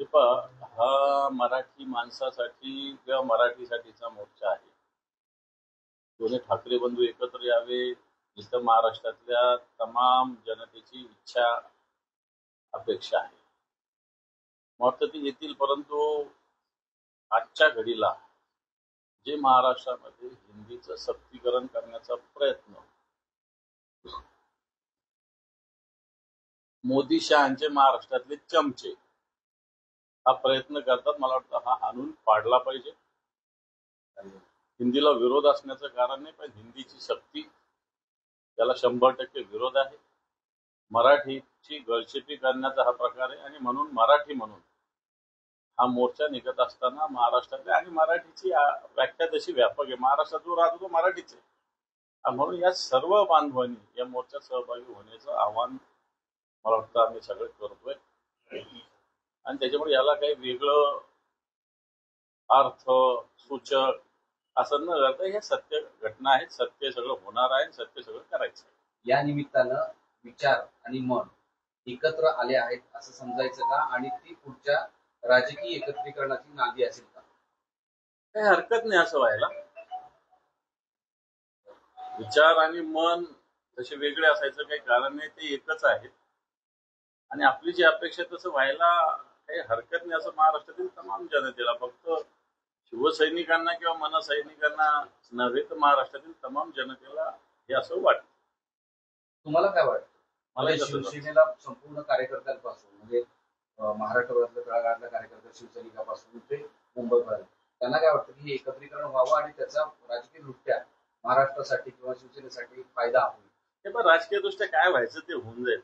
हे पहा, हा मराठी माणसासाठी किंवा मराठीसाठीचा मोर्चा आहे. दोन्ही ठाकरे बंधू एकत्र यावे, इथं महाराष्ट्रातल्या तमाम जनतेची इच्छा, अपेक्षा आहे. वाटतं ते येतील, परंतु आजच्या घडीला जे महाराष्ट्रामध्ये हिंदीचं सक्तीकरण करण्याचा प्रयत्न मोदी शहांचे महाराष्ट्रातले चमचे हा प्रयत्न करतात, मला वाटतं हा हाणून पाडला पाहिजे. हिंदीला विरोध असण्याचं कारण नाही, पण हिंदीची सक्ती त्याला 100% विरोध आहे. मराठीची गळचेपी करण्याचा हा प्रकार आहे आणि म्हणून मराठी म्हणून हा मोर्चा निघत असताना महाराष्ट्रातल्या आणि मराठीची व्याख्या तशी व्यापक आहे. महाराष्ट्रात जो राहतो तो मराठीच आहे. म्हणून या सर्व बांधवांनी या मोर्चात सहभागी होण्याचं आव्हान मला वाटतं आम्ही सगळे करतोय. आणि त्याच्यामुळे याला काही वेगळं अर्थ सूचक असं न करता हे सत्य घटना आहेत, सत्य सगळं होणार आहे, सत्य सगळं करायचं आहे. या निमित्तानं विचार आणि मन एकत्र आले आहेत असं समजायचं का, आणि ती पुढच्या राजकीय एकत्रीकरणाची नांदी असेल का? काही हरकत नाही असं व्हायला. विचार आणि मन तसे वेगळे असायचं काही कारण नाही, ते एकच आहेत. आणि आपली जी अपेक्षा तसं व्हायला काही हरकत नाही असं महाराष्ट्रातील तमाम जनतेला, फक्त शिवसैनिकांना किंवा मनसैनिकांना नव्हे तर महाराष्ट्रातील तमाम जनतेला हे असं वाटतं. तुम्हाला काय वाटतं? मला शिवसेनेला संपूर्ण कार्यकर्त्यांपासून म्हणजे महाराष्ट्रातल्या तळागाळातल्या कार्यकर्ते शिवसैनिकापासून ते मुंबईपर्यंत त्यांना काय वाटतं की हे एकत्रीकरण व्हावं आणि त्याचा राजकीय दृष्ट्या महाराष्ट्रासाठी किंवा शिवसेनेसाठी फायदा होईल? हे पण राजकीय दृष्ट्या काय व्हायचं ते होऊन जाईल.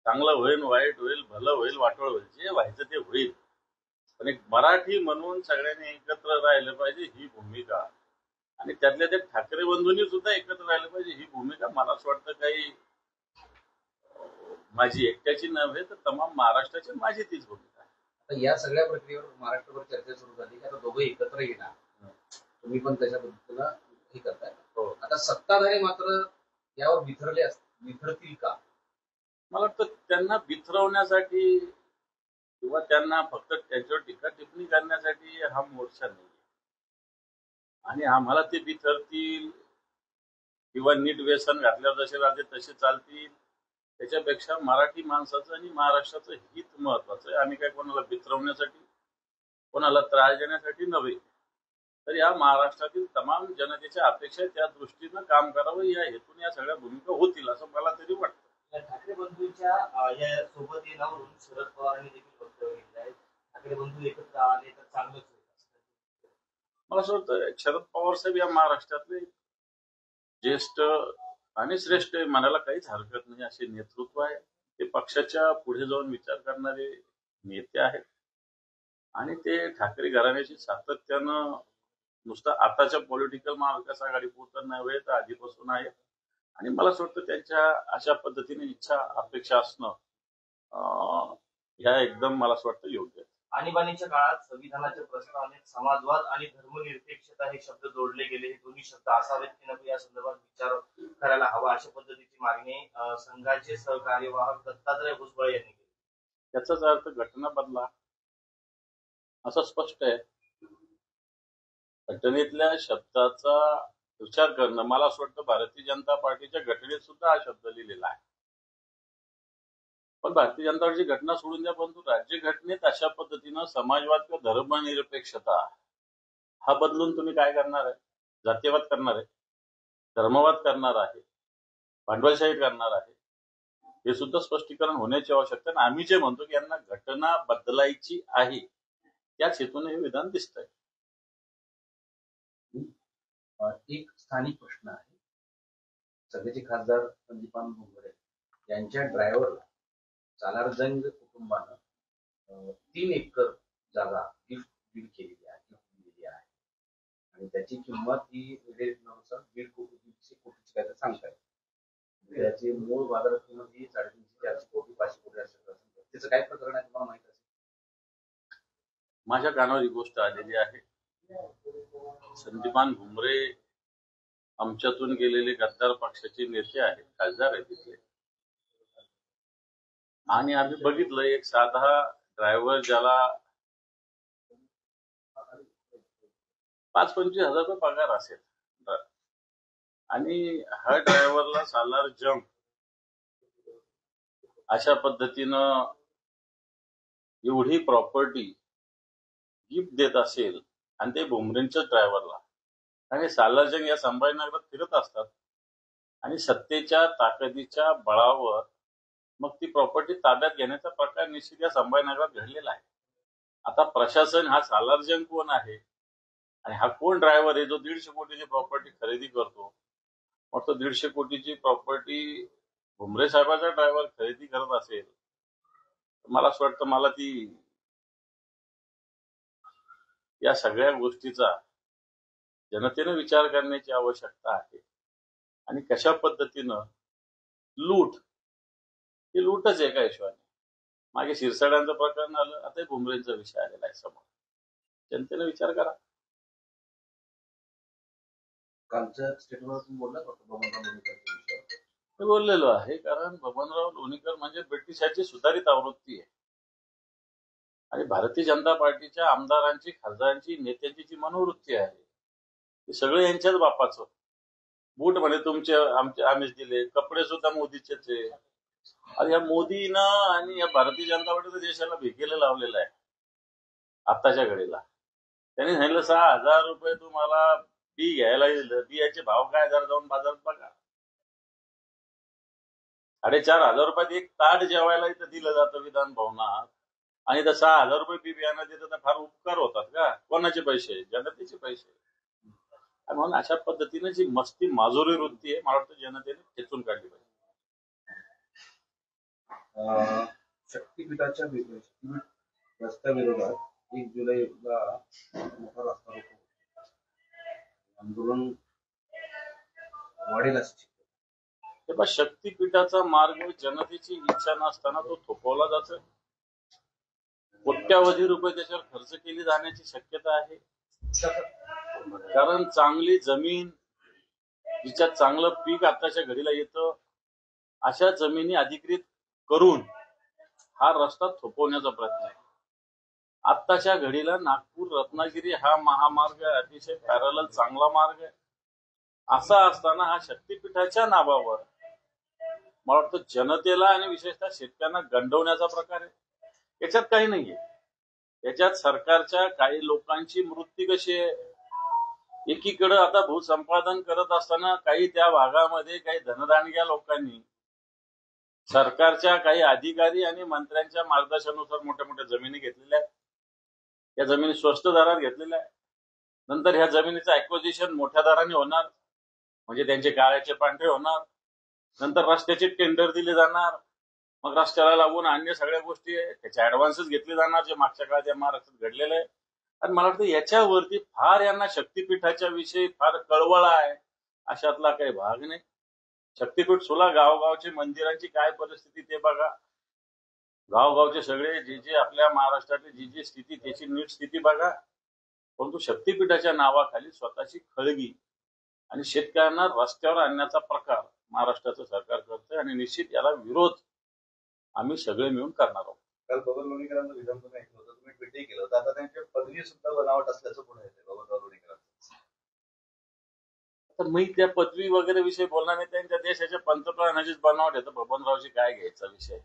चांगलं होईल, वाईट होईल, भलं होईल, वाटोळ होईल, जे व्हायचं ते होईल. पण एक मराठी म्हणून सगळ्यांनी एकत्र राहिलं पाहिजे ही भूमिका, आणि त्यातल्या त्या ठाकरे बंधूंनी सुद्धा एकत्र राहिलं पाहिजे ही भूमिका मला असं वाटतं काही माझी एकट्याची नव्हे तर तमाम महाराष्ट्राची माझी तीच भूमिका आहे. आता या सगळ्या प्रक्रियेवर महाराष्ट्रभर चर्चा सुरू झाली की आता दोघे एकत्र येणार, तुम्ही पण त्याच्या पद्धतीनं हे करताय. आता सत्ताधारी मात्र यावर बिथरतील का? मला वाटतं त्यांना बिथरवण्यासाठी किंवा त्यांना फक्त त्याच्यावर टीका टिप्पणी करण्यासाठी हा मोर्चा नाही. आणि आम्हाला ते बिथरतील किंवा नीट व्यसन घातल्यावर जसे राहते तसे चालतील, त्याच्यापेक्षा मराठी माणसाचं आणि महाराष्ट्राचं हित महत्वाचं आहे. आम्ही काय कोणाला बिथरवण्यासाठी, कोणाला त्रास देण्यासाठी नव्हे, तर या महाराष्ट्रातील तमाम जनतेच्या अपेक्षा त्या दृष्टीनं काम करावं, या हेतून या सगळ्या भूमिका होतील असं मला तरी वाटतं. ठाकरे बंधूंच्या या सोबत येण्यावरून शरद पवारांनी देखील वक्तव्य केलं आहे. ठाकरे बंधू एकत्र आले तर चांगलंच होईल. मला असं वाटतं शरद पवार साहेब या महाराष्ट्रातले ज्येष्ठ आणि श्रेष्ठ म्हणायला काहीच हरकत नाही असे नेतृत्व आहे. ते पक्षाच्या पुढे जाऊन विचार करणारे नेते आहेत आणि ते ठाकरे घराण्याशी सातत्यानं नुसतं आताच्या पॉलिटिकल महाविकास आघाडी पुरतं नव्हे तर आधीपासून आहे. आणि मला असं वाटतं त्यांच्या अशा पद्धतीने इच्छा अपेक्षा असणं ह्या एकदम मला असं वाटतं योग्य आहे. आणीबाणीच्या काळात संविधानाच्या प्रस्तावनेत समाजवाद आणि धर्मनिरपेक्षता हे शब्द जोडले गेले. हे दोन्ही शब्द असावेत की नको या संदर्भात विचार करायला हवा, अशा पद्धतीची मागणी संघाचे सहकार्यवाहक दत्तात्रय भुजबळ यांनी केली. याचाच अर्थ घटना बदला असं स्पष्ट आहे. घटनेतल्या शब्दाचा विचार करणं, मला असं वाटतं भारतीय जनता पार्टीच्या घटनेत सुद्धा हा शब्द लिहिलेला आहे. पण भारतीय जनता पार्टीची घटना सोडून द्या, परंतु राज्यघटनेत अशा पद्धतीनं समाजवाद किंवा धर्मनिरपेक्षता हा बदलून तुम्ही काय करणार आहे? जातीयवाद करणार आहे, धर्मवाद करणार आहे, भांडवलशाही करणार आहे, हे सुद्धा स्पष्टीकरण होण्याची आवश्यकता. आणि आम्ही जे म्हणतो की यांना घटना बदलायची आहे त्याच हेतूने हे विधान दिसतंय. एक स्थानिक प्रश्न आहे. सध्याचे खासदार संदीपान भुमरे यांच्या ड्रायव्हरला सालारजंग कुटुंबानं 3 एकर जागा गिफ्ट केलेली आहे आणि त्याची किंमत ही 1.5 कोटीची काय तर सांगताय. त्याची मूळ बाजारात किंमत ही 350-400 कोटी 500 कोटी असं. त्याचं काय प्रकरण आहे तुम्हाला माहित असेल? माझ्या कानावर ही गोष्ट आलेली आहे. संदीपान भुमरे आमच्यातून गेलेले गद्दार पक्षाचे नेते आहेत, खासदार आहेत तिथले. आणि आम्ही बघितलं एक साधा ड्रायव्हर ज्याला 5-25 हजार रुपये पगार असेल आणि हा ड्रायव्हरला सालार जंग अशा पद्धतीनं एवढी प्रॉपर्टी गिफ्ट देत असेल आणि ते भुमरेंच्याच ड्रायव्हरला, आणि सालार जंग या संभाजीनगरात फिरत असतात आणि सत्तेच्या ताकदीच्या बळावर मग ती प्रॉपर्टी ताब्यात घेण्याचा प्रकार निश्चित या संभाजीनगरात घडलेला आहे. आता प्रशासन हा सालार जंग कोण आहे आणि हा कोण ड्रायव्हर आहे जो 150 कोटीची प्रॉपर्टी खरेदी करतो? मग तो 150 कोटीची प्रॉपर्टी भुमरे साहेबाचा ड्रायव्हर खरेदी करत असेल, मला असं वाटतं मला ती या सगळ्या गोष्टीचा जनतेने विचार करण्याची आवश्यकता आहे. आणि कशा पद्धतीनं लूट, ही लूटच एका हिशोबाने. मागे शिरसाड्यांचं प्रकरण आलं, आता भुमरेंचा विषय आलेला आहे समोर. जनतेने विचार करा. कालच्या स्टेटमेंट तुम्ही बोलला का बबनराव लोणीकरच्या विषयावर? मी बोललेलो आहे, कारण बबनराव लोणीकर म्हणजे ब्रिटिशाची सुधारित आवृत्ती आहे. आणि भारतीय जनता पार्टीच्या आमदारांची, खासदारांची, नेत्यांची जी मनोवृत्ती आहे ते सगळे यांच्याच बापाचं. बूट म्हणे तुमचे आम्हीच दिले, कपडे सुद्धा मोदीचेच आहे. आणि या मोदीनं आणि या भारतीय जनता पार्टीचं देशाला भिकेला लावलेलं आहे. आत्ताच्या घडीला त्यांनी सांगितलं 6,000 रुपये तुम्हाला बी घ्यायला दिलं, बियाचे भाव काय जरा जाऊन बाजारात बघा. 4,500 रुपयात एक ताट जेवायला इथं दिलं जातं विधान भवनात, आणि तर 6,000 रुपये बी बियाणं देतं तर फार उपकार होतात का? कोणाचे पैसे? जनतेचे पैसे. आणि म्हणून अशा पद्धतीने जी मस्ती माजुरी वृत्ती आहे, मला वाटतं जनतेने खेचून काढली पाहिजे. शक्तीपीठाच्या रस्त्याविरोधात 1 जुलैला मोठा रस्ता रोको आंदोलन वाढेल अशी शक्यता. तेव्हा शक्तीपीठाचा मार्ग जनतेची इच्छा नसताना तो थोपवला जातो. कोट्यावधी रुपये त्याच्यावर खर्च केली जाण्याची शक्यता आहे. कारण चांगली जमीन, जिच्यात चांगलं पीक आताच्या घडीला येतं, अशा जमिनी अधिकृत करून हा रस्ता थोपवण्याचा प्रयत्न आहे. आत्ताच्या घडीला नागपूर रत्नागिरी हा महामार्ग अतिशय पॅरलल चांगला मार्ग आहे. असा असताना हा शक्तीपीठाच्या नावावर मला वाटतं जनतेला आणि विशेषतः शेतकऱ्यांना गंडवण्याचा प्रकार आहे. याच्यात काही नाहीये. याच्यात सरकारच्या काही लोकांची वृत्ती कशी आहे, एकीकडे आता भूसंपादन करत असताना काही त्या भागामध्ये काही धनदांडग्या लोकांनी सरकारच्या काही अधिकारी आणि मंत्र्यांच्या मार्गदर्शनानुसार मोठ्या मोठ्या जमिनी घेतलेल्या आहेत. या जमिनी स्वस्त दरात घेतलेल्या आहेत. नंतर ह्या जमिनीचं ऍक्विजिशन मोठ्या दराने होणार, म्हणजे त्यांचे काळ्याचे पांढरे होणार. नंतर रस्त्याचे टेंडर दिले जाणार, मग रस्त्याला लागून अन्य सगळ्या गोष्टी त्याचे ऍडव्हान्सेस घेतले जाणार, जे मागच्या काळात या महाराष्ट्रात घडलेलं आहे. आणि मला वाटतं याच्यावरती फार यांना शक्तीपीठाच्या विषयी फार कळवळ आहे, अशातला काही भाग नाही. शक्तीपीठ सुला गावगावचे मंदिरांची काय परिस्थिती ते बघा. गावगावचे सगळे जे आपल्या महाराष्ट्रातली जी स्थिती त्याची नीट स्थिती बघा. परंतु शक्तीपीठाच्या नावाखाली स्वतःची खळगी आणि शेतकऱ्यांना रस्त्यावर आणण्याचा प्रकार महाराष्ट्राचं सरकार करतंय, आणि निश्चित याला विरोध आम्ही सगळे मिळून करणार आहोत. काल बबन लोणीकरांचं विधान तुम्ही ऐकलं होतं, तुम्ही ट्विटही केलं होतं. आता त्यांच्या पदवी सुद्धा बनावट असल्याचं पुढे येते बबनराव लोणीकरांचं. तर मी त्या पदवी वगैरे विषयी बोलणार नाही. त्यांच्या देशाच्या पंतप्रधानाचीच बनावट येतं, बबनरावची काय घ्यायचा विषय.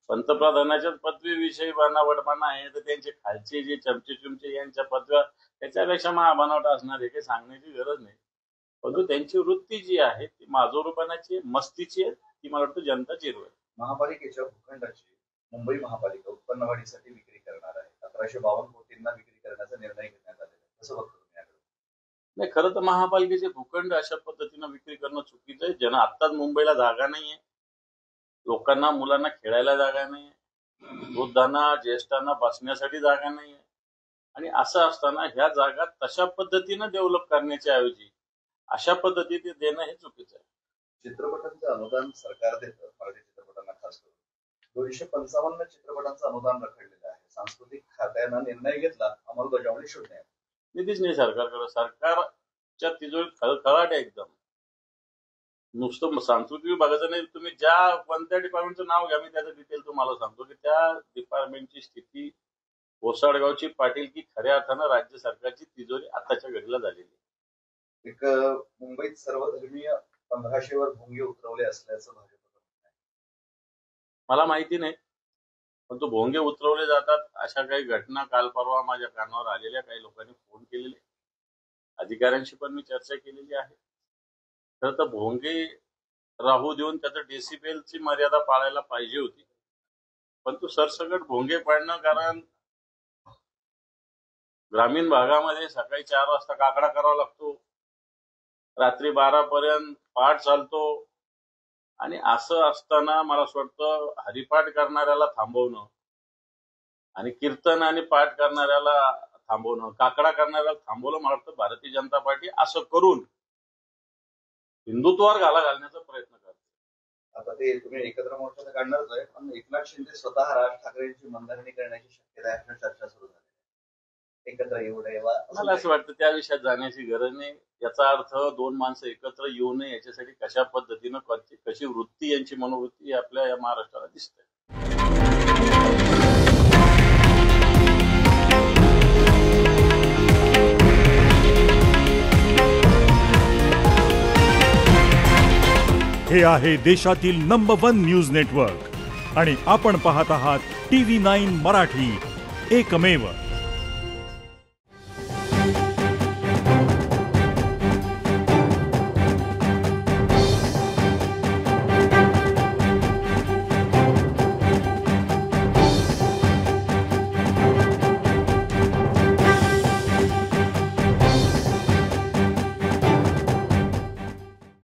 पंतप्रधानाच्याच पदवी विषयी बनावटपणा आहे, तर त्यांचे खालचे जे चमचे यांच्या पदव्या त्याच्यापेक्षा महाबनावट असणार आहे, काही सांगण्याची गरज नाही. परंतु त्यांची वृत्ती जी आहे ती माजोरूपणाची, मस्तीची आहे, ती मला वाटतं जनता चिरवेल. महापालिकेच्या भूखंडाची मुंबई महापालिका उत्पन्न वाढीसाठी विक्री करणार आहे. 1152 कोटींना विक्री करण्याचा निर्णय घेण्यात आलेला आहे. कसं बघतो तुम्ही याकडे? नाही, खरं तर महापालिकेचे भूखंड अशा पद्धतीनं विक्री करणं चुकीचं आहे. आत्ताच मुंबईला जागा नाहीये, लोकांना, मुलांना खेळायला जागा नाहीये, वृद्धांना, ज्येष्ठांना बसण्यासाठी जागा नाहीये. आणि असं असताना ह्या जागा तशा पद्धतीनं डेव्हलप करण्याच्या ऐवजी अशा पद्धतीने देणं हे चुकीचं आहे. चित्रपटांचं अनुदान सरकार देतं, मराठी चित्रपटांना खास करून 255 चित्रपटांचं अनुदान रखडलेलं आहे. सांस्कृतिक खात्यानं निर्णय घेतला, अंमलबजावणी शून्य आहे. निधीच नाही सरकारकडे. सरकारच्या तिजोरीत खळखळाट आहे एकदम. नुसतं सांस्कृतिक विभागाचं नाही, तुम्ही ज्या कोणत्या डिपार्टमेंटचं नाव घ्या, मी त्याचं डिटेल तुम्हाला सांगतो की त्या डिपार्टमेंटची स्थिती कोसाडगावची पाटील की खऱ्या अर्थानं राज्य सरकारची तिजोरी आताच्या घडीला झालेली आहे. एक मुंबईत सर्वधर्मीय 1500 वर भोंगे उतरवले असल्याचं भाजपचं म्हणणं आहे. मला माहिती नाही, पण तो भोंगे उतरवले जातात अशा काही घटना काल परवा माझ्या कानावर आलेल्या, काही लोकांनी फोन केलेले, अधिकाऱ्यांशी पण मी चर्चा केलेली आहे. खरं तर भोंगे राहू देऊन त्याचं डेसिबेलची मर्यादा पाळायला पाहिजे होती, पण तो सरसकट भोंगे पाडणं, कारण ग्रामीण भागामध्ये सकाळी 4 वाजता काकडा करावा लागतो, रात्री 12 पर्यंत पाठ चालतो, आणि असं असताना मला असं वाटतं हरिपाठ करणाऱ्याला थांबवणं आणि कीर्तन आणि पाठ करणाऱ्याला थांबवणं, काकडा करणाऱ्याला थांबवलं, मला वाटतं भारतीय जनता पार्टी असं करून हिंदुत्वावर घाला घालण्याचा प्रयत्न करते. आता ते तुम्ही एकत्र मोर्चा काढणारच आहे, पण एकनाथ शिंदे स्वतः राज ठाकरेंची मनधरणी करण्याची शक्यता आहे, अशा चर्चा सुरू झाली. एकत्र येऊ नये मला असं वाटतं त्या विषयात जाण्याची गरज नाही. याचा अर्थ 2 माणसं एकत्र येऊ नये याच्यासाठी कशा पद्धतीनं कशी वृत्ती, यांची मनोवृत्ती आपल्या या महाराष्ट्राला दिसते. हे आहे देशातील नंबर 1 न्यूज नेटवर्क आणि आपण पाहत आहात TV9 मराठी, एकमेव.